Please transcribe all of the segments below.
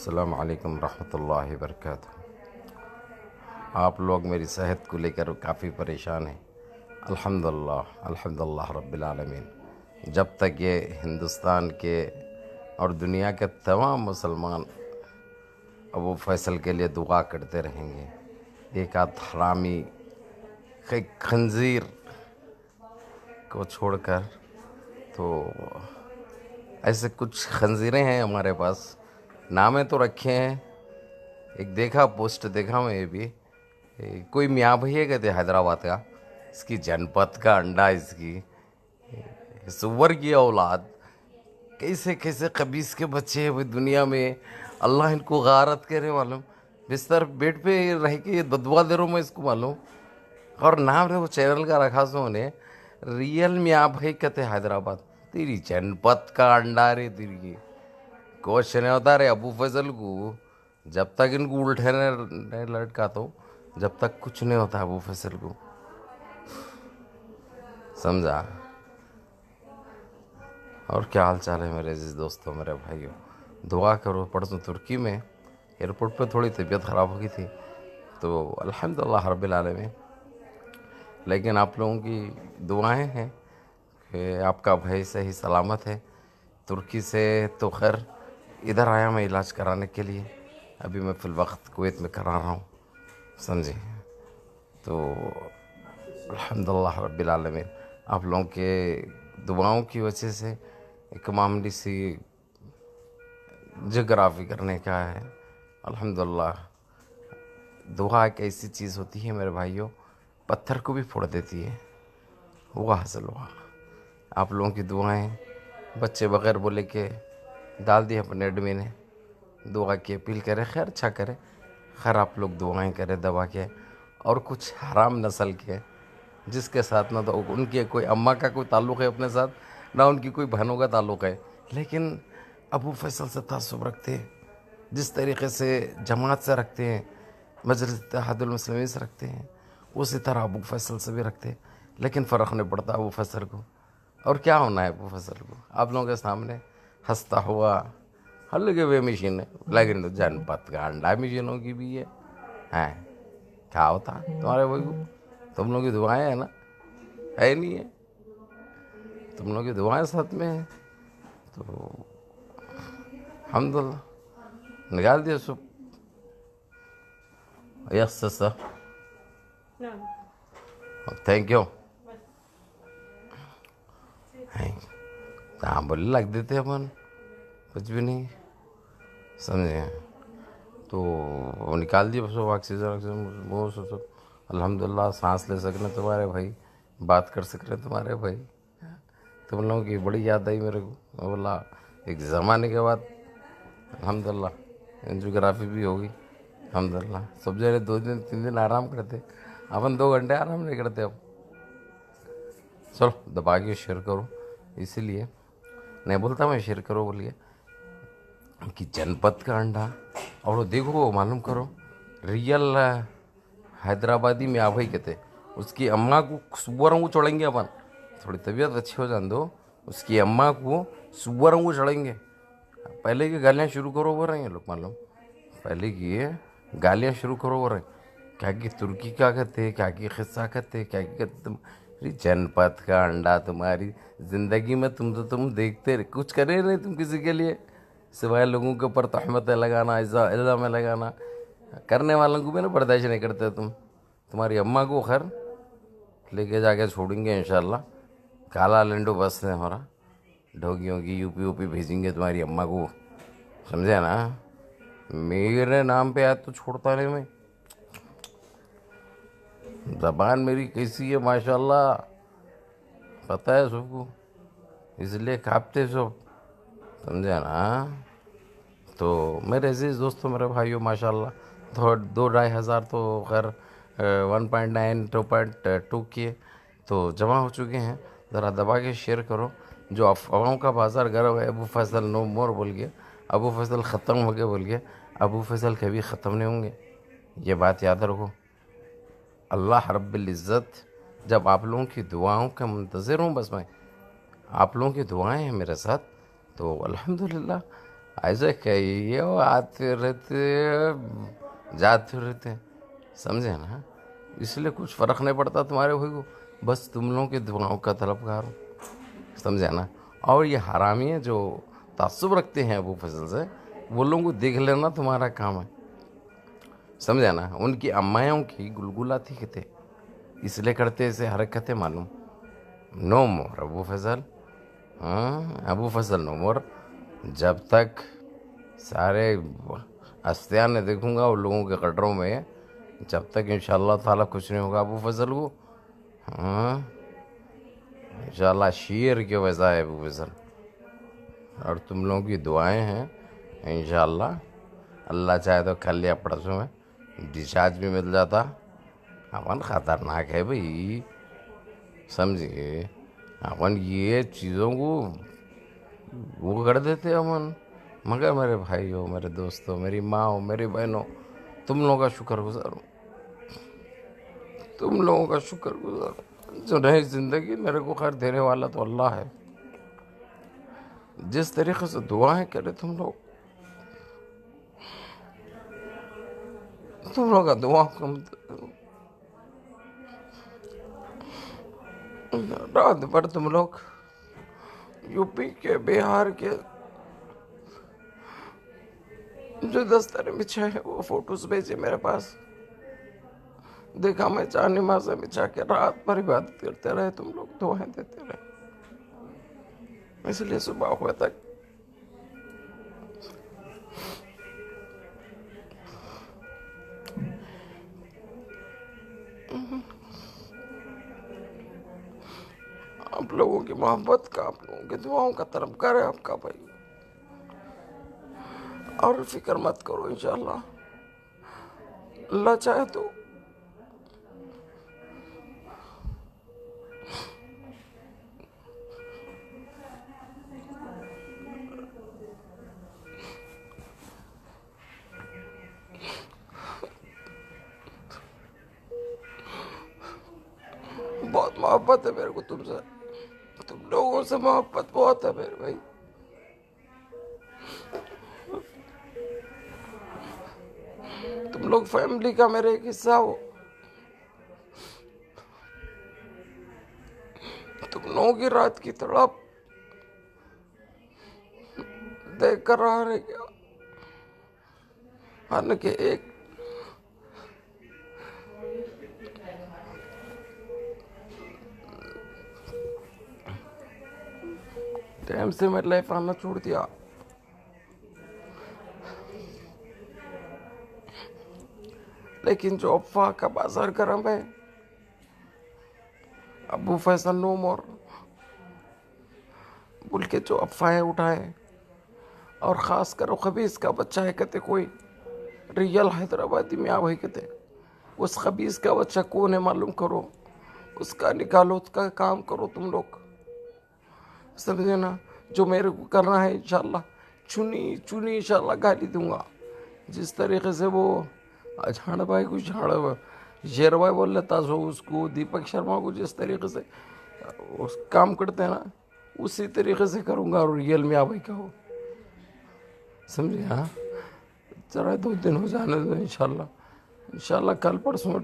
السلام علیکم ورحمۃ اللہ وبرکاتہ۔ آپ لوگ میری صحت کو لے کر کافی پریشان ہیں۔ الحمدللہ رب العالمین۔ جب تک یہ ہندوستان کے اور دنیا کے تمام مسلمان ابو فیصل کے لیے دعا کرتے رہیں گے، ایک آدھ حرامی ایک خنزیر کو چھوڑ کر، تو ایسے کچھ خنزیریں ہیں ہمارے پاس، نامیں تو رکھے ہیں۔ ایک دیکھا پوسٹ دیکھا میں یہ بھی، کوئی میاں بھیا کہتے حیدرآباد کا، اس کی جنپت کا انڈا، اس کی سور کی اولاد، کیسے کیسے خبیث کے بچے ہیں دنیا میں، اللہ ان کو غارت کرے معلوم۔ بستر بیڈ پہ رہ کے یہ بدوا دے رہا ہوں میں اس کو معلوم، اور نام وہ چینل کا رکھا سو انہیں ریئل میاں بھائی کہتے حیدرآباد۔ تیری جنپت کا انڈا رے، تیری کوشش نہیں ہوتا رے ابو فیصل کو، جب تک ان کو الٹے نہیں لٹکا تو جب تک کچھ نہیں ہوتا ابو فیصل کو، سمجھا؟ اور کیا حال چال ہے میرے عزیز دوستوں، میرے بھائیوں؟ دعا کرو۔ پرسوں ترکی میں ایئرپورٹ پہ تھوڑی طبیعت خراب ہو گئی تھی، تو الحمدللہ رب العالمین، لیکن آپ لوگوں کی دعائیں ہیں کہ آپ کا بھائی صحیح سلامت ہے۔ ترکی سے تو خیر ادھر آیا میں علاج کرانے کے لیے، ابھی میں فی الوقت کویت میں کرا رہا ہوں، سمجھے؟ تو الحمدللہ رب العالمین، آپ لوگوں کے دعاؤں کی وجہ سے ایک معمولی سی جغرافی کرنے کا ہے۔ الحمدللہ دعا ایک ایسی چیز ہوتی ہے میرے بھائیوں، پتھر کو بھی پھوڑ دیتی ہے، وہ حاصل ہوا۔ آپ لوگوں کی دعائیں، بچے بغیر بولے کہ ڈال دی اپنے ایڈمن نے، دعا کی اپیل کرے، خیر اچھا کرے، خیر آپ لوگ دعائیں کرے دبا کے، اور کچھ حرام نسل کے جس کے ساتھ نہ تو ان کی کوئی اماں کا کوئی تعلق ہے اپنے ساتھ، نہ ان کی کوئی بہنوں کا تعلق ہے، لیکن ابو فیصل سے تعصب رکھتے ہیں، جس طریقے سے جماعت سے رکھتے ہیں، مجلس اتحاد المسلمین سے رکھتے ہیں، اسی طرح ابو فیصل سے بھی رکھتے ہیں، لیکن فرق نہیں پڑتا ابو فیصل کو۔ اور کیا ہونا ہے ابو فیصل کو؟ آپ لوگوں کے سامنے ہنستا ہوا ہلکے ہوئے مشین ہے، لیکن جنپت کا انڈا مشینوں کی بھی ہے، کیا ہوتا تمہارے بھائی کو؟ تم لوگوں کی دعائیں ہیں نا، ہے نہیں ہے؟ تم لوگوں کی دعائیں ساتھ میں ہیں، تو الحمدللہ نکال دیا سب۔ یس سر، تھینک یو۔ ہاں بولے لگ دیتے اپن، کچھ بھی نہیں، سمجھے؟ تو وہ نکال دیے سب، آکسیجن وہ سب، الحمدللہ سانس لے سکنے تمہارے بھائی، بات کر سکنے تمہارے بھائی۔ تم لوگوں کی بڑی یاد آئی میرے کو، میں بولا ایک زمانے کے بعد الحمدللہ انجیوگرافی بھی ہوگی، الحمدللہ۔ سب جگہ 2 دن 3 دن آرام کرتے، اپن 2 گھنٹے آرام نہیں کرتے اب۔ چلو دبا کے شیئر کرو، اسی لیے نہیں بولتا میں شیئر کرو بولیے کہ جنپت کا انڈا، اور وہ دیکھو معلوم کرو، ریئل حیدرآبادی میاں بھائی کہتے، اس کی اماں کو سوروں کو چڑھیں گے اپن، تھوڑی طبیعت اچھی ہو جان دو، اس کی اماں کو سوروں کو چڑھیں گے۔ پہلے کی گالیاں شروع کرو ہو رہے ہیں لوگ معلوم، پہلے کی گالیاں شروع کرو ہو رہے ہیں، کیا کہ ترکی کا کہتے، کیا کہ قصہ کہتے، کیا کہ تمہاری جنپت کا انڈا، تمہاری زندگی میں تم دیکھتے کچھ کرے نہیں تم کسی کے لیے، سوائے لوگوں کے اوپر تہمتیں لگانا، الزام لگانا، کرنے والوں کو بھی نا برداشت نہیں کرتے تم۔ تمہاری اماں کو خیر لے کے جا کے چھوڑیں گے انشاءاللہ، کالا لنڈو بس ہے ہمارا، ڈھوگیوں کی یو پی بھیجیں گے تمہاری اماں کو، سمجھے نا؟ میرے نام پہ آج تو چھوڑتا نہیں میں، زبان میری کیسی ہے ماشاءاللہ، پتہ ہے سب کو، اس لیے کھاپتے سب، سمجھے نا؟ تو میرے عزیز دوستوں، میرے بھائیوں، ماشاءاللہ 2-2.5 ہزار تو خیر 1.9 2.2 کے تو جمع ہو چکے ہیں۔ ذرا دبا کے شیئر کرو، جو افواہوں کا بازار گرم ہے، ابو فیصل نو مور بول گیا، ابو فیصل ختم ہو گئے بول گیا، ابو فیصل کبھی ختم نہیں ہوں گے، یہ بات یاد رکھو۔ اللہ رب العزت جب آپ لوگوں کی دعاؤں کا منتظر ہوں، بس میں آپ لوگوں کی دعائیں ہیں میرے ساتھ، تو الحمدللہ ایسے کہیے وہ آتے رہتے جاتے رہتے، سمجھے نا؟ اس لیے کچھ فرق نہیں پڑتا تمہارے بھائی کو، بس تم لوگوں کے دعاؤں کا طلبگار ہوں، سمجھے نا؟ اور یہ حرامی جو تعصب رکھتے ہیں ابو فضل سے، وہ لوگوں کو دیکھ لینا تمہارا کام ہے، سمجھے نا؟ ان کی امائیوں کی گلگلا تھی کہتے، اس لیے کرتے ایسے حرکتیں معلوم. نو مور ابو فضل، ہاں ابو فضل نو مور. جب تک سارے استیان نے دیکھوں گا ان لوگوں کے قدروں میں، جب تک انشاءاللہ تعالیٰ کچھ نہیں ہوگا ابو فضل کو. ہاں انشاءاللہ شیر کے ویسا ہے ابو فضل، اور تم لوگوں کی دعائیں ہیں انشاءاللہ. اللہ چاہے تو کل یا پرسوں میں ڈسچارج بھی مل جاتا. اپن خطرناک ہے بھائی، سمجھے؟ اپن یہ چیزوں کو وہ کر دیتے امن. مگر میرے بھائی ہو، میرے دوست ہو، میری ماں ہو، میری بہن ہو، تم لوگوں کا شکر گزار ہوں، تم لوگوں کا شکر گزار ہوں. جو نئی زندگی میرے کو خیر دینے والا تو اللہ ہے. جس طریقے سے دعائیں کرے تم لوگ کا دعا رات بھر تم لوگ یو پی کے بہار کے جو دستر بچھائے ہیں وہ فوٹوز بھیجے میرے پاس. دیکھا میں چار نمازیں بچھا کے رات بھر عبادت کرتے رہے، تم لوگ دعائیں دیتے رہے، اس لیے صبح ہوئے تک آپ لوگوں کی محبت کا، آپ لوگوں کی دعاؤں کا طلبگار ہے آپ کا بھائی. اور فکر مت کرو، انشاءاللہ اللہ چاہے تو بہت محبت ہے میرے کو تم سے، تم لوگوں سے محبت بہت ہے میرے بھائی. تم لوگ فیملی کا میرے ایک حصہ ہو. تم لوگوں کی رات کی تڑپ دیکھ کر رہا رہ گیا. حالانکہ ایک ٹائم سے میری لائف آنا چھوڑ دیا. لیکن جو افواہ کا بازار گرم ہے، ابو فیصل نو مور بول کے جو افواہیں اٹھائے، اور خاص کر خبیث کا بچہ ہے کہتے کوئی ریئل حیدرآبادی میں آوے کہتے، اس خبیث کا بچہ کون ہے معلوم کرو، اس کا نکالو، اس کا کام کرو تم لوگ، سمجھے نا؟ جو میرے کو کرنا ہے انشاءاللہ چنی انشاءاللہ گالی دوں گا. جس طریقے سے وہ جھاڑ بھائی کو شیر بھائی بول لیتا سو، اس کو دیپک شرما کو جس طریقے سے اس کام کرتے ہیں نا، اسی طریقے سے کروں گا. اور ریئل میں بھائی کا ہو، سمجھے؟ ہاں ذرا 2 دن ہو جانے دو، انشاءاللہ کل پرسوں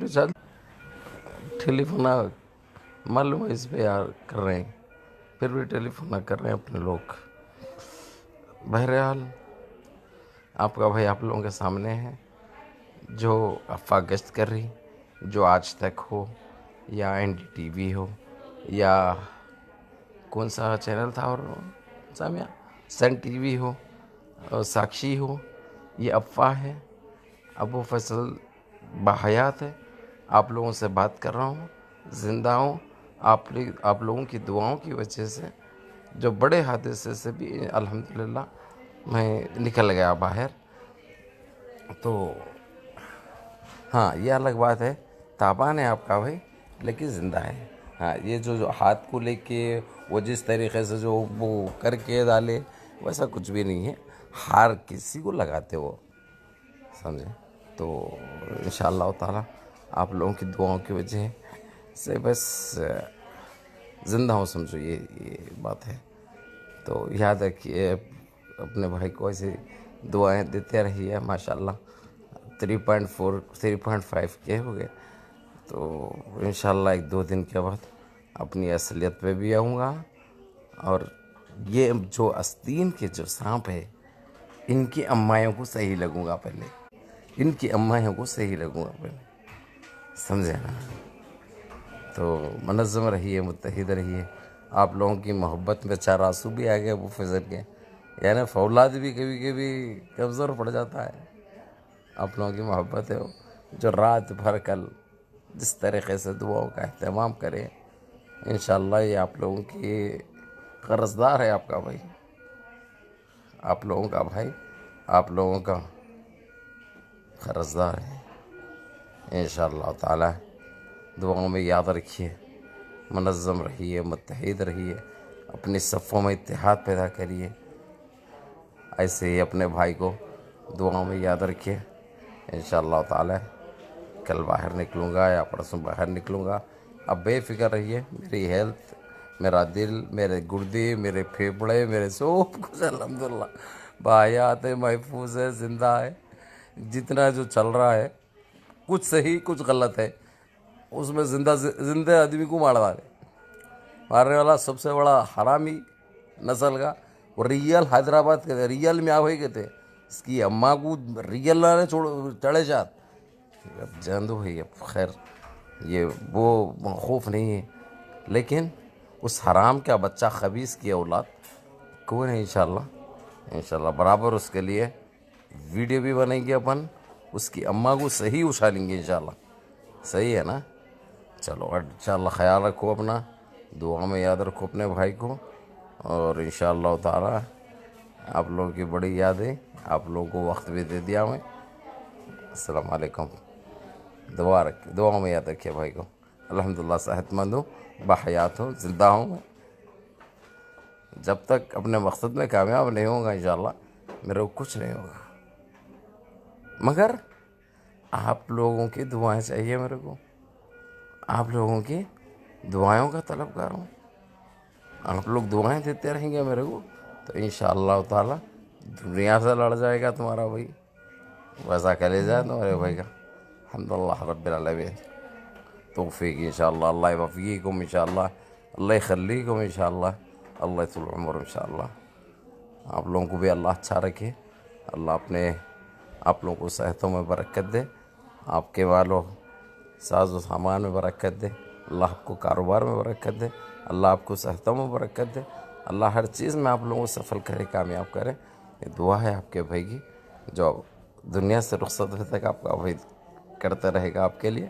ٹیلی فون معلوم ہے اس پہ یار کر رہے ہیں، پھر بھی ٹیلی فون کر رہے ہیں اپنے لوگ. بہرحال آپ کا بھائی آپ لوگوں کے سامنے ہے. جو افواہ گشت کر رہی، جو آج تک ہو یا این ڈی ٹی وی ہو یا کون سا چینل تھا اور سامعہ سن ٹی وی ہو، ساکشی ہو، یہ افواہ ہے. ابو فیصل باحیات ہے، آپ لوگوں سے بات کر رہا ہوں، زندہ ہوں. آپ لوگوں کی دعاؤں کی وجہ سے جو بڑے حادثے سے بھی الحمدللہ میں نکل گیا باہر. تو ہاں یہ الگ بات ہے، تابان ہے آپ کا بھائی لیکن زندہ ہے. ہاں یہ جو ہاتھ کو لے کے وہ جس طریقے سے جو وہ کر کے ڈالے، ویسا کچھ بھی نہیں ہے. ہار کسی کو لگاتے وہ، سمجھے؟ تو انشاءاللہ تعالیٰ آپ لوگوں کی دعاؤں کی وجہ سے بس زندہ ہوں، سمجھو یہ بات ہے. تو یاد رکھیے اپنے بھائی کو ایسی دعائیں دیتے رہیے. ماشاءاللہ 3.4 3.5 کے ہو گئے. تو انشاءاللہ 1-2 دن کے بعد اپنی اصلیت پہ بھی آؤں گا. اور یہ جو آستین کے جو سانپ ہے ان کی امائیوں کو صحیح لگوں گا پہلے, ان کی امائیوں کو صحیح لگوں گا پہلے, سمجھے نا. تو منظم رہیے, متحد رہیے. آپ لوگوں کی محبت میں 4 آنسو بھی آ گئے ابو فضل کے, یعنی فولاد بھی کبھی کبھی کمزور پڑ جاتا ہے. آپ لوگوں کی محبت ہے جو رات بھر کل جس طریقے سے دعاؤں کا اہتمام کرے, انشاءاللہ یہ آپ لوگوں کی قرضدار ہے. آپ کا بھائی, آپ لوگوں کا بھائی, آپ لوگوں کا قرضدار ہے. انشاءاللہ تعالی دعاؤں میں یاد رکھیے, منظم رہیے, متحد رہیے, اپنی صفوں میں اتحاد پیدا کریے. ایسے ہی اپنے بھائی کو دعاؤں میں یاد رکھیے. انشاءاللہ تعالی کل باہر نکلوں گا یا پرسوں باہر نکلوں گا. اب بے فکر رہیے, میری ہیلتھ, میرا دل, میرے گردے, میرے پھیپڑے, میرے سب کچھ الحمدللہ بحیات ہے, محفوظ ہے, زندہ ہے. جتنا جو چل رہا ہے کچھ صحیح کچھ غلط ہے, اس میں زندہ آدمی کو مارنے والا سب سے بڑا حرامی نسل کا وہ ریل حیدرآباد کے ریل میں آوے کے تھے. اس کی اماں کو ریل نہ چڑھے جات اب جان دو بھائی. اب خیر یہ وہ خوف نہیں ہے, لیکن اس حرام کا بچہ خبیث کی اولاد کون ہے. انشاءاللہ برابر اس کے لیے ویڈیو بھی بنیں گے اپن, اس کی اماں کو صحیح اچھالیں گے انشاءاللہ. صحیح ہے نا. چلو انشاءاللہ خیال رکھو اپنا, دعا میں یاد رکھو اپنے بھائی کو. اور انشاءاللہ تعالی آپ لوگوں کی بڑی یاد ہے, آپ لوگوں کو وقت بھی دے دیا میں. السلام علیکم. دعا میں یاد رکھیے بھائی کو. الحمدللہ صحت مند ہوں, بحیات ہوں, زندہ ہوں. جب تک اپنے مقصد میں کامیاب نہیں ہوں گا انشاءاللہ میرے کو کچھ نہیں ہوگا, مگر آپ لوگوں کی دعائیں چاہیے میرے کو. آپ لوگوں کی دعائوں کا طلبگار ہوں. آپ لوگ دعائیں دیتے رہیں گے میرے کو تو انشاءاللہ تعالی دنیا سے لڑ جائے گا تمہارا بھائی. ویسا کرے جائے تمہارے بھائی کا. الحمدللہ رب العالمین. توفیق انشاءاللہ, اللہ یوفقکم انشاءاللہ, اللہ یخلیکم انشاءاللہ, اللہ طول العمر انشاءاللہ. آپ لوگوں کو بھی اللہ اچھا رکھے, اللہ اپنے آپ لوگوں کو صحتوں میں برکت دے, آپ کے والوں ساز و سامان میں برکت دے, اللہ آپ کو کاروبار میں برکت دے, اللہ آپ کو صحتوں میں برکت دے, اللہ ہر چیز میں آپ لوگوں کو سفل کرے, کامیاب کرے. یہ دعا ہے آپ کے بھائی کی جو دنیا سے رخصت ہونے تک آپ کا بھائی کرتا رہے گا آپ کے لیے.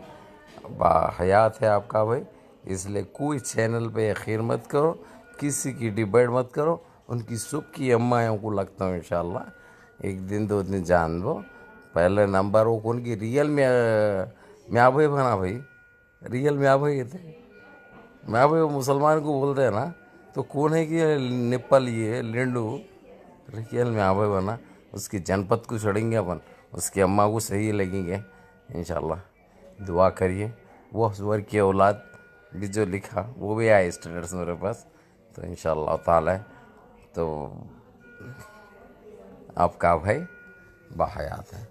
باحیات ہے آپ کا بھائی, اس لیے کوئی چینل پہ یقین مت کرو, کسی کی ڈیبیٹ مت کرو. ان کی سب کی امائیوں کو لگتا ہوں انشاءاللہ 1 دن 2 دن جان دو. پہلے نمبر وہ کون کی ریئل میں میاں بھائی بنا بھائی, ریئل میاں بھائی تھے. میاں بھائی مسلمان کو بولتے ہیں نا, تو کون ہے کہ نپل یہ لنڈو ریئل میاں بھائی بنا. اس کی جنپت کو چھڑیں گے اپن, اس کی اماں کو صحیح لگیں گے انشاءاللہ. دعا کریے. وہ زور کی اولاد بھی جو لکھا وہ بھی آئے اسٹیٹس میرے پاس, تو انشاءاللہ تعالی تو آپ کا بھائی باحیات ہے.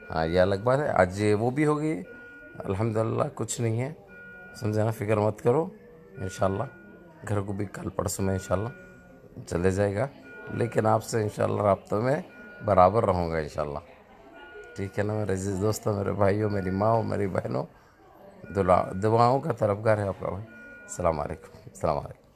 ہاں یہ الگ بات ہے. آج وہ بھی ہو گئی الحمدللہ, کچھ نہیں ہے, سمجھے نا. فکر مت کرو, انشاءاللہ گھر کو بھی کل پرسوں میں انشاءاللہ چلے جائے گا, لیکن آپ سے انشاءاللہ رابطہ میں برابر رہوں گا انشاءاللہ. ٹھیک ہے نا میرے عزیز دوستوں, میرے بھائیوں, میری ماں اور میری بہنوں, دعاؤں کا طلبگار ہے آپ کا بھائی. السلام علیکم.